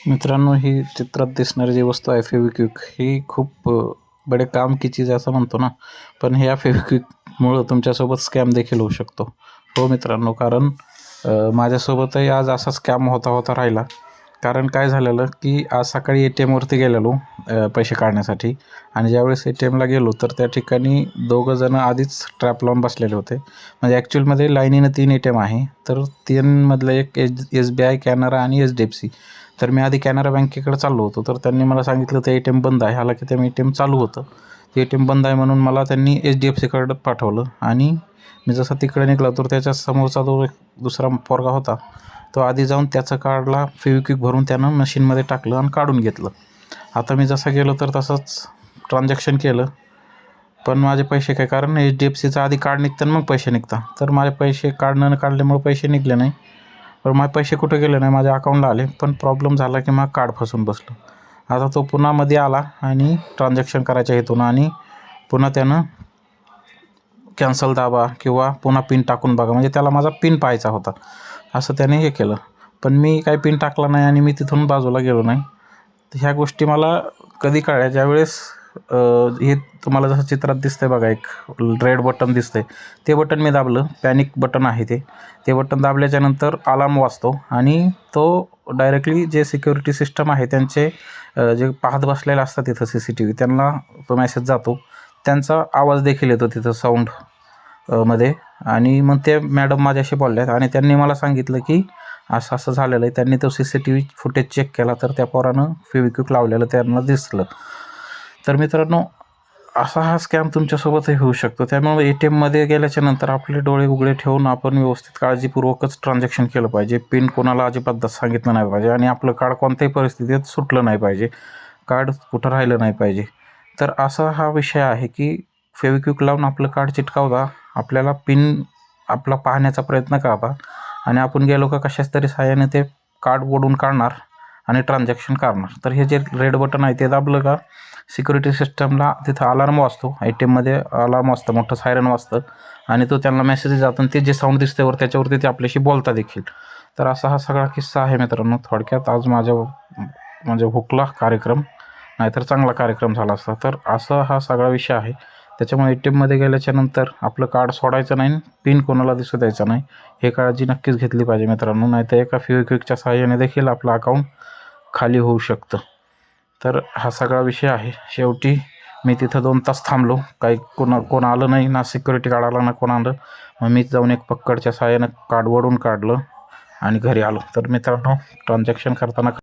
मित्रांनो, ही चित्रात दिसणारी जी वस्तू आहे फेविक्विक, ही खूप बडे काम की चीज असं म्हणतो ना, पण ह्या फेविक्विकमुळं तुमच्यासोबत स्कॅम देखील होऊ शकतो. हो मित्रांनो, कारण माझ्यासोबतही आज असा स्कॅम होता राहिला. कारण काय झालेलं की आज सकाळी ATMवरती गेलेलो पैसे काढण्यासाठी आणि ज्यावेळेस ATMला गेलो तर त्या ठिकाणी दोघं जण आधीच ट्रॅप लावून बसलेले होते. म्हणजे ॲक्च्युअलमध्ये लाईनीनं 3 ATM आहे. तर 3मधलं एक SBI, कॅनरा आणि HDFC. तर मी आधी कॅनरा बँकेकडे चाललो होतो. तर त्यांनी मला सांगितलं ते ATM बंद आहे. हालाकी ते ATM चालू होतं. ते ATM बंद आहे म्हणून मला त्यांनी HDFCकडं पाठवलं आणि मी जसं तिकडे निघालो तर त्याच्या समोरचा जो एक दुसरा पोरगा होता, तो आधी जाऊन त्याचं कार्डला फेविक्विक भरून त्यानं मशीनमध्ये टाकलं आणि काढून घेतलं. आता मी जसं गेलो तर तसंच ट्रान्झॅक्शन केलं. पण माझे पैसे काय, कारण HDFCचं आधी कार्ड निघतं मग पैसे निघतात. तर माझे पैसे कार्डनं काढल्यामुळे पैसे निघले नाही. पण माझे पैसे कुठे गेले नाही, माझ्या अकाउंटला आले. पण प्रॉब्लेम झाला की मग कार्ड फसून बसलं. आता तो पुन्हा मध्ये आला आणि ट्रान्झॅक्शन करायच्या हेतून आणि पुन्हा त्यानं कॅन्सल दाबा किंवा पुन्हा पिन टाकून बघा, म्हणजे त्याला माझा पिन पाहायचा होता. असं त्याने हे केलं. पण मी काही पिन टाकला नाही आणि मी तिथून बाजूला गेलो नाही. तर ह्या गोष्टी मला कधी कळल्या, ज्यावेळेस हे तुम्हाला जसं चित्रात दिसतंय बघा, एक रेड बटन दिसतंय. ते बटन मी दाबलं, पॅनिक बटन आहे ते बटन दाबल्याच्यानंतर अलार्म वाजतो आणि तो डायरेक्टली जे सिक्युरिटी सिस्टम आहे त्यांचे जे पाहत बसलेले असतात तिथं CCTV, त्यांना तो मेसेज जातो. त्यांचा आवाज देखील येतो तिथं साऊंड मध्ये. आणि मग ते मॅडम माझ्याशी बोलल्यात आणि त्यांनी मला सांगितलं की असं झालेलं आहे. त्यांनी तो CCTV फुटेज चेक केला तर त्या पोरानं फेविक्विक लावलेलं त्यांना दिसलं. तर मित्रांनो, असा हा स्कॅम तुमच्यासोबतही होऊ शकतो. त्यामुळे ATMमध्ये गेल्याच्या नंतर आपले डोळे उघडे ठेवून आपण व्यवस्थित काळजीपूर्वकच ट्रान्झॅक्शन केलं पाहिजे. पिन कोणाला अजिबात सांगितलं नाही पाहिजे आणि आपलं कार्ड कोणत्याही परिस्थितीत सुटलं नाही पाहिजे. कार्ड कुठं राहिलं नाही पाहिजे. तर असा हा विषय आहे की फेविक्विक लावून आपलं कार्ड चिटकावता, आपल्याला पिन आपला पाहण्याचा प्रयत्न करता आणि आपण गेलो का कशाच तरी सहाय्याने ते कार्ड ओढून काढणार आणि ट्रान्झॅक्शन करणार. तर हे जे रेड बटन आहे ते दाबलं का सिक्युरिटी सिस्टमला तिथं अलार्म वाजतो. ATMमध्ये अलार्म वाजतं, मोठं सायरन वाजतं आणि तो त्यांना मेसेज जातो आणि ते जे साऊंड दिसते वर त्याच्यावरती ते आपल्याशी बोलता देखील. तर असा हा सगळा किस्सा आहे मित्रांनो. थोडक्यात आज माझ्या म्हणजे हुकला कार्यक्रम, नाहीतर चांगला कार्यक्रम झाला असता. तर असा हा सगळा विषय आहे. त्याच्यामुळे ATMमध्ये गेल्याच्या नंतर आपलं कार्ड सोडायचं नाही, पिन कोणाला दिसू द्यायचा नाही. हे काळजी नक्कीच घेतली पाहिजे मित्रांनो, नाहीतर एका फेविक्विकच्या सहाय्याने देखील आपलं अकाउंट खाली होऊ शकतं. तर हा सगळा विषय आहे. शेवटी मी तिथं 2 तास थांबलो. काही कोण आलं नाही, ना सिक्युरिटी गार्ड आला ना कोण आलं. मग मीच जाऊन एक पक्कडच्या सहाय्यानं कार्ड ओढून काढलं आणि घरी आलो. तर मित्रांनो, ट्रान्झॅक्शन करताना